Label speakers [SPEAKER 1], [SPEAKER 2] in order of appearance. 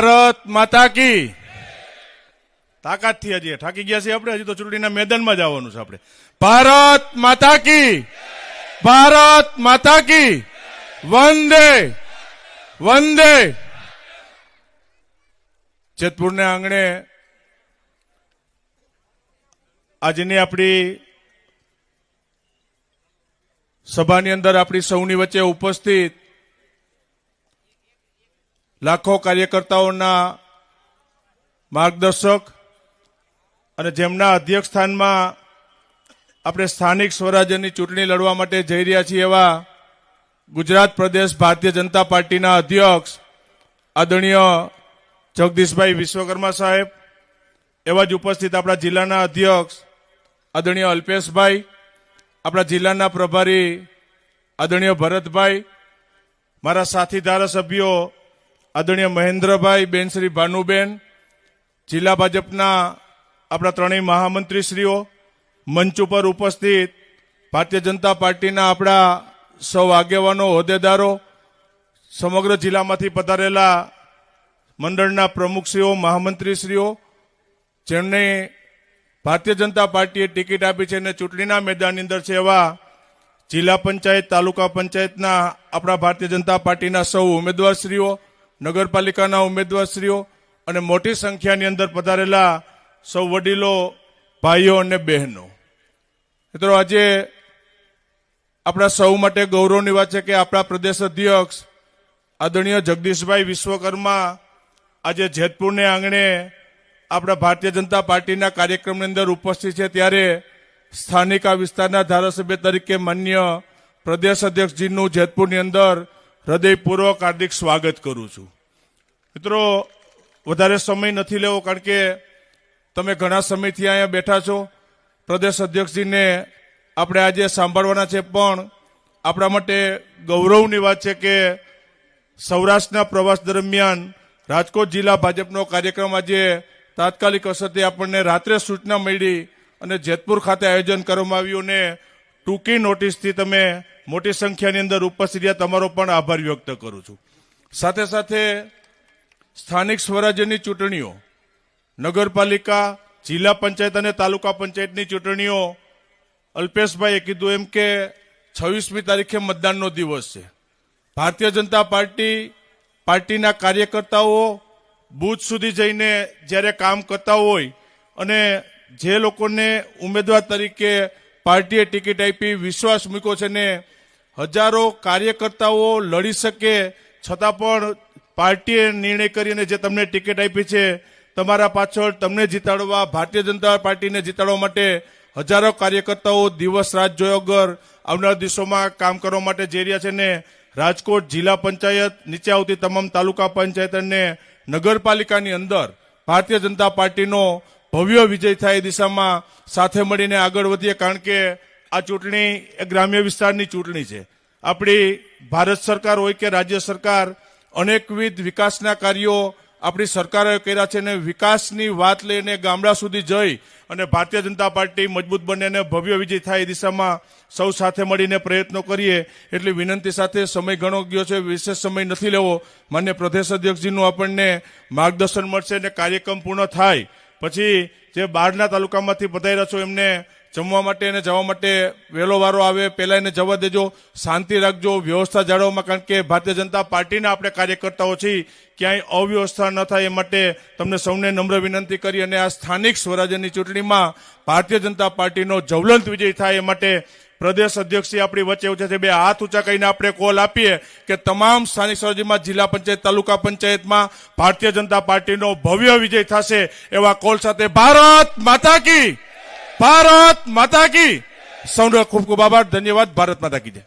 [SPEAKER 1] ભારત માતા કી તાકાતથી હજી થાકી ગયા છીએ આપણે, હજી તો ચૂંટણીના મેદાનમાં જ આવવાનું છે આપણે. ભારત માતા કી, ભારત માતા કી, વંદે વંદે. જેતપુરના આંગણે આજની આપણી સભાની અંદર આપણી સૌની વચ્ચે ઉપસ્થિત લાખો કાર્યકર્તાઓના માર્ગદર્શક અને જેમના અધ્યક્ષ સ્થાનમાં આપણે સ્થાનિક સ્વરાજ્યની ચૂંટણી લડવા માટે જઈ રહ્યા છીએ એવા ગુજરાત પ્રદેશ ભારતીય જનતા પાર્ટીના અધ્યક્ષ આદરણીય જગદીશભાઈ વિશ્વકર્મા સાહેબ, એવા જ ઉપસ્થિત આપણા જિલ્લાના અધ્યક્ષ આદરણીય અલ્પેશભાઈ, આપણા જિલ્લાના પ્રભારી આદરણીય ભરતભાઈ, મારા સાથી ધારાસભ્યો આદરણીય મહેન્દ્રભાઈ, બેન શ્રી ભાનુબેન, જિલ્લા ભાજપના આપણા ત્રણેય મહામંત્રીશ્રીઓ, મંચ ઉપર ઉપસ્થિત ભારતીય જનતા પાર્ટીના આપણા સૌ આગેવાનો, હોદ્દેદારો, સમગ્ર જિલ્લામાંથી પધારેલા મંડળના પ્રમુખશ્રીઓ, મહામંત્રીશ્રીઓ, જેમને ભારતીય જનતા પાર્ટીએ ટિકિટ આપી છે અને ચૂંટણીના મેદાનની અંદર છે એવા જિલ્લા પંચાયત, તાલુકા પંચાયતના આપણા ભારતીય જનતા પાર્ટીના સૌ ઉમેદવારશ્રીઓ, નગરપાલિકાના ઉમેદવારશ્રીઓ અને મોટી સંખ્યાની અંદર પધારેલા સૌ વડીલો, ભાઈઓ અને બહેનો. મિત્રો, આજે આપણા સૌ માટે ગૌરવની વાત છે કે આપણા પ્રદેશ અધ્યક્ષ આદરણીય જગદીશભાઈ વિશ્વકર્મા આજે જેતપુરને આંગણે આપણા ભારતીય જનતા પાર્ટીના કાર્યક્રમની અંદર ઉપસ્થિત છે, ત્યારે સ્થાનિક આ વિસ્તારના ધારાસભ્ય તરીકે માન્ય પ્રદેશ અધ્યક્ષજીનું જેતપુરની અંદર હૃદયપૂર્વક હાર્દિક સ્વાગત કરું છું. મિત્રો, વધારે સમય નથી લેવો, કારણ કે તમે ઘણા સમયથી અહીંયા બેઠા છો. પ્રદેશ અધ્યક્ષજીને આપણે આજે સાંભળવાના છે, પણ આપણા માટે ગૌરવની વાત છે કે સૌરાષ્ટ્રના પ્રવાસ દરમિયાન રાજકોટ જિલ્લા ભાજપનો કાર્યક્રમ આજે તાત્કાલિક અસરથી આપણને રાત્રે સૂચના મળી અને જેતપુર ખાતે આયોજન કરવામાં આવ્યું અને ટૂંકી નોટિસથી તમે મોટી સંખ્યાની અંદર ઉપસ્થિત રહ્યા, તમારો પણ આભાર વ્યક્ત કરું છું. સાથે સાથે સ્થાનિક સ્વરાજ્યની ચૂંટણીઓ, નગરપાલિકા, જિલ્લા પંચાયત અને તાલુકા પંચાયતની ચૂંટણીઓ, અલ્પેશભાઈએ કીધું એમ કે 26મી તારીખે મતદાનનો દિવસ છે. ભારતીય જનતા પાર્ટીના કાર્યકર્તાઓ બૂથ સુધી જઈને જ્યારે કામ કરતા હોય અને જે લોકોને ઉમેદવાર તરીકે પાર્ટીએ ટિકિટ આપી, વિશ્વાસ મૂક્યો છે ને હજારો કાર્યકર્તાઓ લડી શકે છતાં પણ પાર્ટીએ નિર્ણય કરીને જે તમને ટિકિટ આપી છે, તમારા પાછળ તમને જીતાડવા, ભારતીય જનતા પાર્ટીને જીતાડવા માટે હજારો કાર્યકર્તાઓ દિવસ રાત જોયા વગર આવનારા દિવસોમાં કામ કરવા માટે જઈ રહ્યા છે ને રાજકોટ જિલ્લા પંચાયત, નીચે આવતી તમામ તાલુકા પંચાયત અને નગરપાલિકાની અંદર ભારતીય જનતા પાર્ટીનો ભવ્ય વિજય થાય એ દિશામાં સાથે મળીને આગળ વધીએ, કારણ કે આ ચૂંટણી એ ગ્રામ્ય વિસ્તારની ચૂંટણી છે. આપણી ભારત સરકાર હોય કે રાજ્ય સરકાર, અનેકવિધ વિકાસના કાર્યો આપણી સરકારોએ કર્યા છે અને વિકાસની વાત લઈને ગામડા સુધી જઈ અને ભારતીય જનતા પાર્ટી મજબૂત બને અને ભવ્ય વિજય થાય એ દિશામાં સૌ સાથે મળીને પ્રયત્નો કરીએ એટલી વિનંતી સાથે. સમય ઘણો ગયો છે, વિશેષ સમય નથી લેવો. માન્ય પ્રદેશ અધ્યક્ષજીનું આપણને માર્ગદર્શન મળશે અને કાર્યક્રમ પૂર્ણ થાય પછી જે બહારના તાલુકામાંથી પધાર્યા છો એમને જમવા માટે અને જવા માટે વહેલો વારો આવે પહેલા એને જવા દેજો, શાંતિ રાખજો, વ્યવસ્થા જાળવવામાં, કારણ કે ભારતીય જનતા પાર્ટીના આપણે કાર્યકર્તાઓ છીએ, ક્યાંય અવ્યવસ્થા ન થાય એ માટે તમને સૌને નમ્ર વિનંતી કરી અને આ સ્થાનિક સ્વરાજ્યની ચૂંટણીમાં ભારતીય જનતા પાર્ટીનો જ્વલંત વિજય થાય એ માટે પ્રદેશ અધ્યક્ષી આપણી વચ્ચે ઉઠે છે. બે હાથ ઊંચા કરીને આપણે કોલ આપીએ કે તમામ સ્થાનિક સ્વરાજ્યમાં, જિલ્લા પંચાયત, તાલુકા પંચાયતમાં ભારતીય જનતા પાર્ટીનો ભવ્ય વિજય થશે એવા કોલ સાથે ભારત માતા કી, ભારત માતા કી. સૌનો ખૂબ ખૂબ આભાર, ધન્યવાદ. ભારત માતા કી જય.